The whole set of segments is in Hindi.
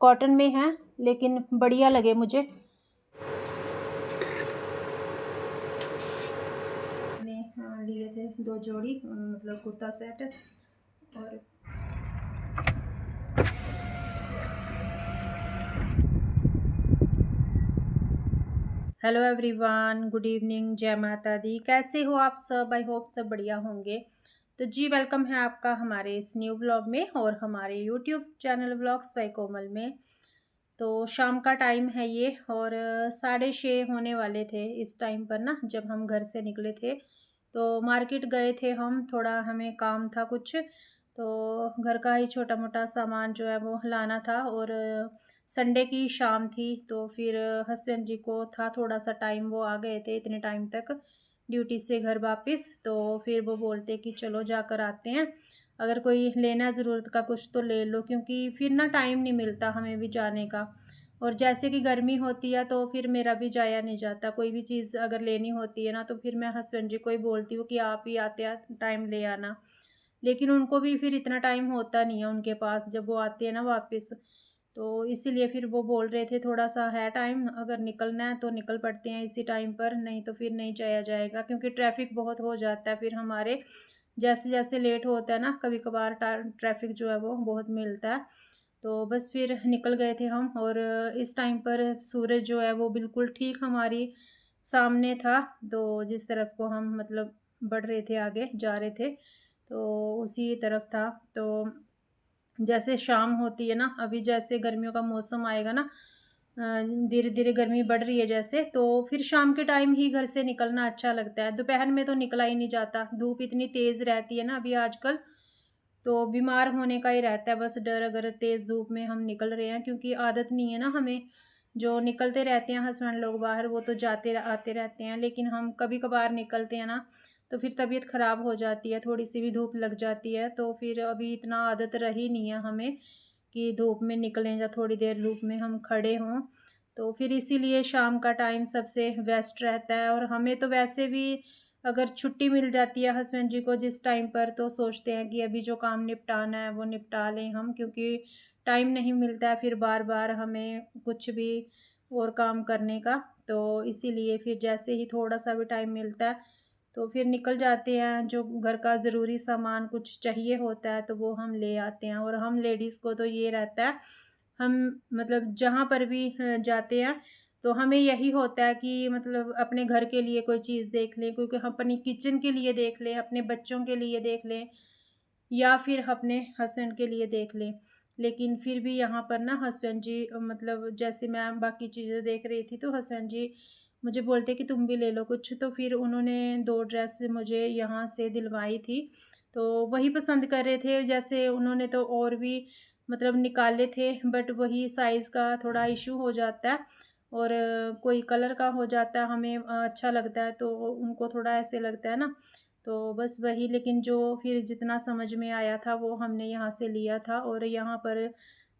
कॉटन में हैं लेकिन बढ़िया लगे मुझे। मैंने लिए थे 2 जोड़ी मतलब कुर्ता सेट। और हेलो एवरीवन, गुड इवनिंग, जय माता दी। कैसे हो आप सब? आई होप सब बढ़िया होंगे। तो जी वेलकम है आपका हमारे इस न्यू व्लॉग में और हमारे यूट्यूब चैनल व्लॉग्स बाय कोमल में। तो शाम का टाइम है ये और 6:30 होने वाले थे इस टाइम पर ना, जब हम घर से निकले थे। तो मार्केट गए थे हम, थोड़ा हमें काम था कुछ, तो घर का ही छोटा मोटा सामान जो है वो लाना था। और संडे की शाम थी तो फिर हस्बैंड जी को था थोड़ा सा टाइम, वो आ गए थे इतने टाइम तक ड्यूटी से घर वापस। तो फिर वो बोलते कि चलो जाकर आते हैं, अगर कोई लेना ज़रूरत का कुछ तो ले लो, क्योंकि फिर ना टाइम नहीं मिलता हमें भी जाने का। और जैसे कि गर्मी होती है तो फिर मेरा भी जाया नहीं जाता, कोई भी चीज़ अगर लेनी होती है ना तो फिर मैं हस्बैंड जी को ही बोलती हूँ कि आप ही आते टाइम ले आना। लेकिन उनको भी फिर इतना टाइम होता नहीं है उनके पास जब वो आते हैं ना वापस। तो इसीलिए फिर वो बोल रहे थे थोड़ा सा है टाइम, अगर निकलना है तो निकल पड़ते हैं इसी टाइम पर, नहीं तो फिर नहीं जाया जाएगा, क्योंकि ट्रैफिक बहुत हो जाता है फिर हमारे। जैसे जैसे लेट होता है ना कभी कभार ट्रैफिक जो है वो बहुत मिलता है। तो बस फिर निकल गए थे हम। और इस टाइम पर सूरज जो है वो बिल्कुल ठीक हमारी सामने था, तो जिस तरफ को हम मतलब बढ़ रहे थे, आगे जा रहे थे तो उसी तरफ था। तो जैसे शाम होती है ना, अभी जैसे गर्मियों का मौसम आएगा ना, धीरे धीरे गर्मी बढ़ रही है जैसे, तो फिर शाम के टाइम ही घर से निकलना अच्छा लगता है। दोपहर में तो निकला ही नहीं जाता, धूप इतनी तेज़ रहती है ना अभी आजकल, तो बीमार होने का ही रहता है बस डर, अगर तेज़ धूप में हम निकल रहे हैं, क्योंकि आदत नहीं है ना हमें। जो निकलते रहते हैं हस्बैंड लोग बाहर, वो तो जाते आते रहते हैं, लेकिन हम कभी कभार निकलते हैं ना तो फिर तबीयत ख़राब हो जाती है, थोड़ी सी भी धूप लग जाती है। तो फिर अभी इतना आदत रही नहीं है हमें कि धूप में निकलें या थोड़ी देर धूप में हम खड़े हों। तो फिर इसीलिए शाम का टाइम सबसे बेस्ट रहता है। और हमें तो वैसे भी अगर छुट्टी मिल जाती है हस्बैंड जी को जिस टाइम पर, तो सोचते हैं कि अभी जो काम निपटाना है वो निपटा लें हम, क्योंकि टाइम नहीं मिलता है फिर बार बार हमें कुछ भी और काम करने का। तो इसीलिए फिर जैसे ही थोड़ा सा भी टाइम मिलता है तो फिर निकल जाते हैं, जो घर का ज़रूरी सामान कुछ चाहिए होता है तो वो हम ले आते हैं। और हम लेडीज़ को तो ये रहता है, हम मतलब जहाँ पर भी जाते हैं तो हमें यही होता है कि मतलब अपने घर के लिए कोई चीज़ देख लें, क्योंकि हम अपनी किचन के लिए देख लें, अपने बच्चों के लिए देख लें, या फिर अपने हस्बैंड के लिए देख लें। लेकिन फिर भी यहाँ पर ना हस्बैंड जी मतलब जैसे मैं बाकी चीज़ें देख रही थी तो हस्बैंड जी मुझे बोलते कि तुम भी ले लो कुछ, तो फिर उन्होंने 2 ड्रेस मुझे यहाँ से दिलवाई थी। तो वही पसंद कर रहे थे, जैसे उन्होंने तो और भी मतलब निकाले थे, बट वही साइज़ का थोड़ा इश्यू हो जाता है। और कोई कलर का हो जाता है, हमें अच्छा लगता है तो उनको थोड़ा ऐसे लगता है ना, तो बस वही। लेकिन जो फिर जितना समझ में आया था वो हमने यहाँ से लिया था। और यहाँ पर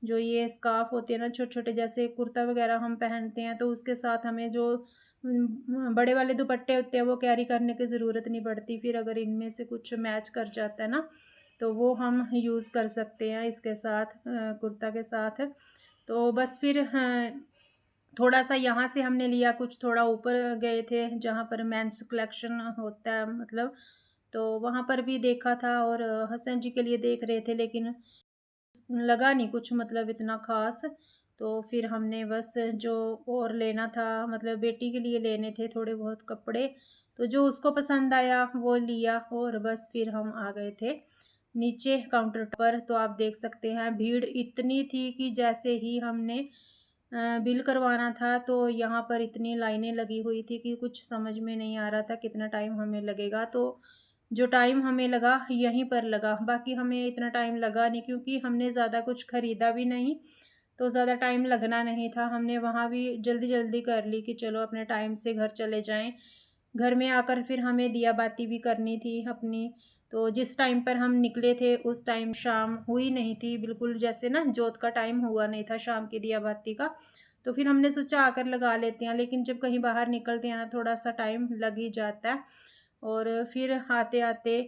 जो ये स्कार्फ़ होते हैं ना छोटे-छोटे, जैसे कुर्ता वग़ैरह हम पहनते हैं तो उसके साथ हमें जो बड़े वाले दुपट्टे होते हैं वो कैरी करने की ज़रूरत नहीं पड़ती, फिर अगर इनमें से कुछ मैच कर जाता है ना तो वो हम यूज़ कर सकते हैं इसके साथ, कुर्ता के साथ। तो बस फिर हाँ, थोड़ा-सा यहाँ से हमने लिया, कुछ थोड़ा ऊपर गए थे जहाँ पर मेंस कलेक्शन होता है मतलब, तो वहाँ पर भी देखा था और हसन जी के लिए देख रहे थे, लेकिन लगा नहीं कुछ मतलब इतना ख़ास। तो फिर हमने बस जो और लेना था मतलब बेटी के लिए लेने थे थोड़े बहुत कपड़े, तो जो उसको पसंद आया वो लिया और बस फिर हम आ गए थे नीचे काउंटर पर। तो आप देख सकते हैं भीड़ इतनी थी कि जैसे ही हमने बिल करवाना था तो यहाँ पर इतनी लाइनें लगी हुई थी कि कुछ समझ में नहीं आ रहा था कितना टाइम हमें लगेगा। तो जो टाइम हमें लगा यहीं पर लगा, बाकी हमें इतना टाइम लगा नहीं, क्योंकि हमने ज़्यादा कुछ ख़रीदा भी नहीं, तो ज़्यादा टाइम लगना नहीं था। हमने वहाँ भी जल्दी-जल्दी कर ली कि चलो अपने टाइम से घर चले जाएँ। घर में आकर फिर हमें दिया बाती भी करनी थी अपनी, तो जिस टाइम पर हम निकले थे उस टाइम शाम हुई नहीं थी बिल्कुल, जैसे ना जोत का टाइम हुआ नहीं था शाम की दिया बाती का। तो फिर हमने सोचा आकर लगा लेते हैं, लेकिन जब कहीं बाहर निकलते हैं ना थोड़ा-सा टाइम लग ही जाता है। और फिर आते-आते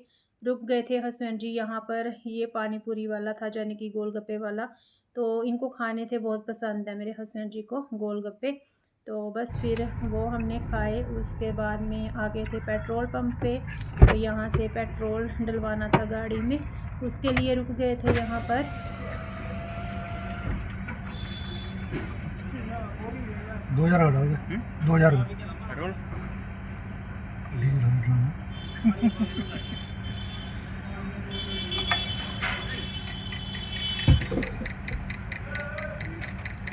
रुक गए थे हस्बैंड जी यहाँ पर, ये पानी पूरी वाला था यानी कि गोलगप्पे वाला। तो इनको खाने थे, बहुत पसंद है मेरे हस्बैंड जी को गोलगप्पे। तो बस फिर वो हमने खाए। उसके बाद में आ गए थे पेट्रोल पंप पे। तो यहाँ से पेट्रोल डलवाना था गाड़ी में, उसके लिए रुक गए थे यहाँ पर। 2000 हो गया, 2000 पेट्रोल डीजल हम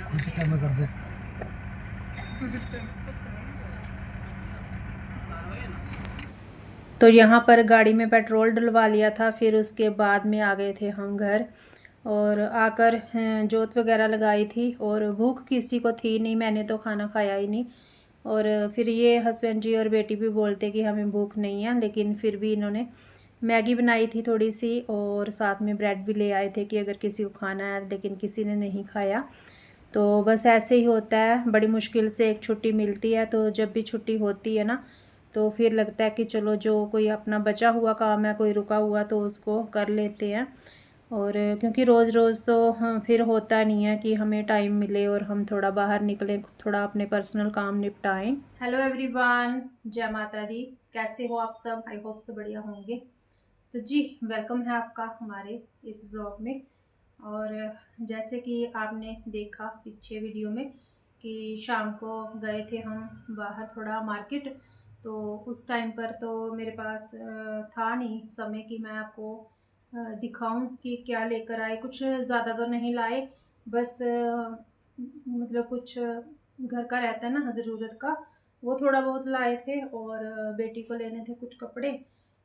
कुछ क्या मैं कर दे। तो यहाँ पर गाड़ी में पेट्रोल डलवा लिया था। फिर उसके बाद में आ गए थे हम घर, और आकर जोत वगैरह लगाई थी। और भूख किसी को थी नहीं, मैंने तो खाना खाया ही नहीं। और फिर ये हस्बैंड जी और बेटी भी बोलते कि हमें भूख नहीं है, लेकिन फिर भी इन्होंने मैगी बनाई थी थोड़ी सी, और साथ में ब्रेड भी ले आए थे कि अगर किसी को खाना है, लेकिन किसी ने नहीं खाया। तो बस ऐसे ही होता है, बड़ी मुश्किल से एक छुट्टी मिलती है। तो जब भी छुट्टी होती है ना, तो फिर लगता है कि चलो जो कोई अपना बचा हुआ काम है, कोई रुका हुआ, तो उसको कर लेते हैं। और क्योंकि रोज़ रोज़ तो फिर होता नहीं है कि हमें टाइम मिले और हम थोड़ा बाहर निकलें, थोड़ा अपने पर्सनल काम निपटाएं। हेलो एवरीवन, जय माता दी। कैसे हो आप सब? आई होप से बढ़िया होंगे। तो जी, वेलकम है आपका हमारे इस ब्लॉग में। और जैसे कि आपने देखा पीछे वीडियो में कि शाम को गए थे हम बाहर थोड़ा मार्केट। तो उस टाइम पर तो मेरे पास था नहीं समय कि मैं आपको दिखाऊं कि क्या लेकर आए। कुछ ज़्यादा तो नहीं लाए, बस मतलब कुछ घर का रहता है ना ज़रूरत का, वो थोड़ा बहुत लाए थे। और बेटी को लेने थे कुछ कपड़े।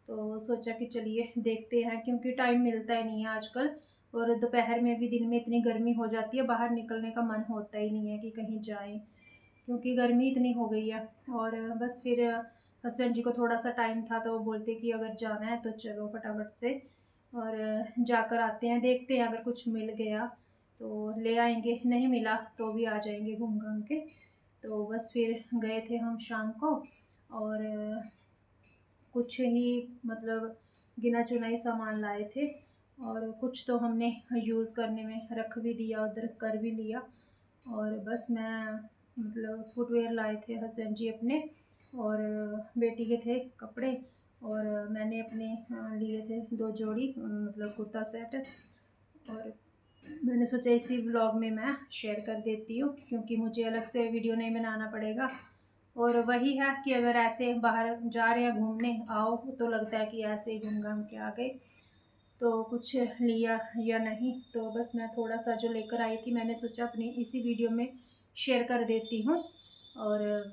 तो सोचा कि चलिए देखते हैं, क्योंकि टाइम मिलता ही नहीं है आजकल। और दोपहर में भी, दिन में इतनी गर्मी हो जाती है, बाहर निकलने का मन होता ही नहीं है कि कहीं जाएं, क्योंकि गर्मी इतनी हो गई है। और बस फिर हस्बैंड जी को थोड़ा सा टाइम था, तो वो बोलते कि अगर जाना है तो चलो फटाफट से और जाकर आते हैं, देखते हैं अगर कुछ मिल गया तो ले आएंगे, नहीं मिला तो भी आ जाएंगे घूम घाम के। तो बस फिर गए थे हम शाम को। और कुछ ही मतलब गिना चुना ही सामान लाए थे, और कुछ तो हमने यूज़ करने में रख भी दिया, उधर कर भी लिया। और बस मैं मतलब फुटवेयर लाए थे हस्बैंड जी अपने, और बेटी के थे कपड़े। और मैंने अपने लिए थे 2 जोड़ी मतलब कुर्ता सेट। और मैंने सोचा इसी व्लॉग में मैं शेयर कर देती हूँ, क्योंकि मुझे अलग से वीडियो नहीं बनाना पड़ेगा। और वही है कि अगर ऐसे बाहर जा रहे हैं घूमने आओ, तो लगता है कि ऐसे ही घूम घाम के आ गए, तो कुछ लिया या नहीं। तो बस मैं थोड़ा सा जो लेकर आई थी, मैंने सोचा अपनी इसी वीडियो में शेयर कर देती हूँ। और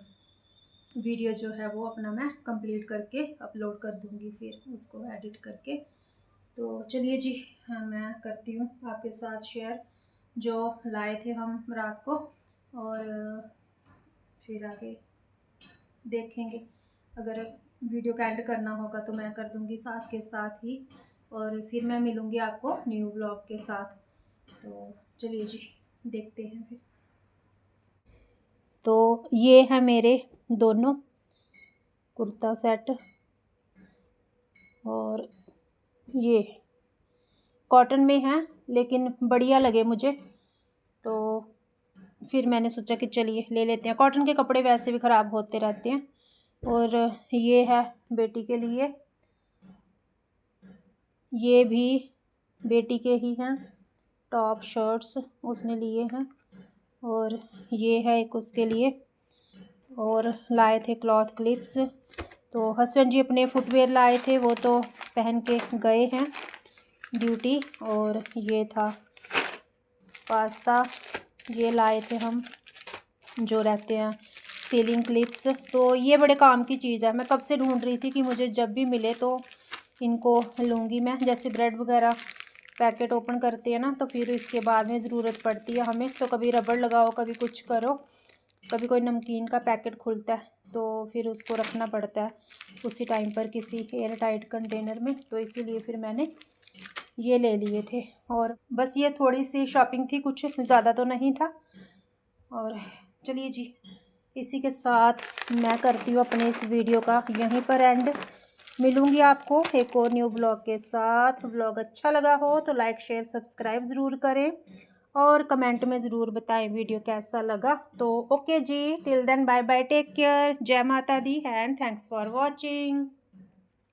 वीडियो जो है वो अपना मैं कंप्लीट करके अपलोड कर दूँगी, फिर उसको एडिट करके। तो चलिए जी, हाँ, मैं करती हूँ आपके साथ शेयर जो लाए थे हम रात को। और फिर आगे देखेंगे, अगर वीडियो का एंड करना होगा तो मैं कर दूँगी साथ के साथ ही। और फिर मैं मिलूँगी आपको न्यू ब्लॉग के साथ। तो चलिए जी, देखते हैं फिर। तो ये है मेरे दोनों कुर्ता सेट, और ये कॉटन में है लेकिन बढ़िया लगे मुझे, तो फिर मैंने सोचा कि चलिए ले लेते हैं। कॉटन के कपड़े वैसे भी ख़राब होते रहते हैं। और ये है बेटी के लिए, ये भी बेटी के ही हैं, टॉप शर्ट्स उसने लिए हैं। और ये है एक उसके लिए। और लाए थे क्लॉथ क्लिप्स। तो हस्बैंड जी अपने फुटवेयर लाए थे, वो तो पहन के गए हैं ड्यूटी। और ये था पास्ता, ये लाए थे हम जो रहते हैं सीलिंग क्लिप्स। तो ये बड़े काम की चीज़ है, मैं कब से ढूंढ रही थी कि मुझे जब भी मिले तो इनको लूँगी मैं। जैसे ब्रेड वगैरह पैकेट ओपन करते हैं ना, तो फिर इसके बाद में ज़रूरत पड़ती है हमें। तो कभी रबड़ लगाओ, कभी कुछ करो, कभी कोई नमकीन का पैकेट खुलता है तो फिर उसको रखना पड़ता है उसी टाइम पर किसी एयर टाइट कंटेनर में। तो इसीलिए फिर मैंने ये ले लिए थे। और बस ये थोड़ी सी शॉपिंग थी, कुछ ज़्यादा तो नहीं था। और चलिए जी, इसी के साथ मैं करती हूँ अपने इस वीडियो का यहीं पर एंड। मिलूँगी आपको एक और न्यू ब्लॉग के साथ। ब्लॉग अच्छा लगा हो तो लाइक शेयर सब्सक्राइब ज़रूर करें, और कमेंट में ज़रूर बताएं वीडियो कैसा लगा। तो ओके जी, till then bye bye, take care, जय माता दी एंड थैंक्स फॉर वॉचिंग।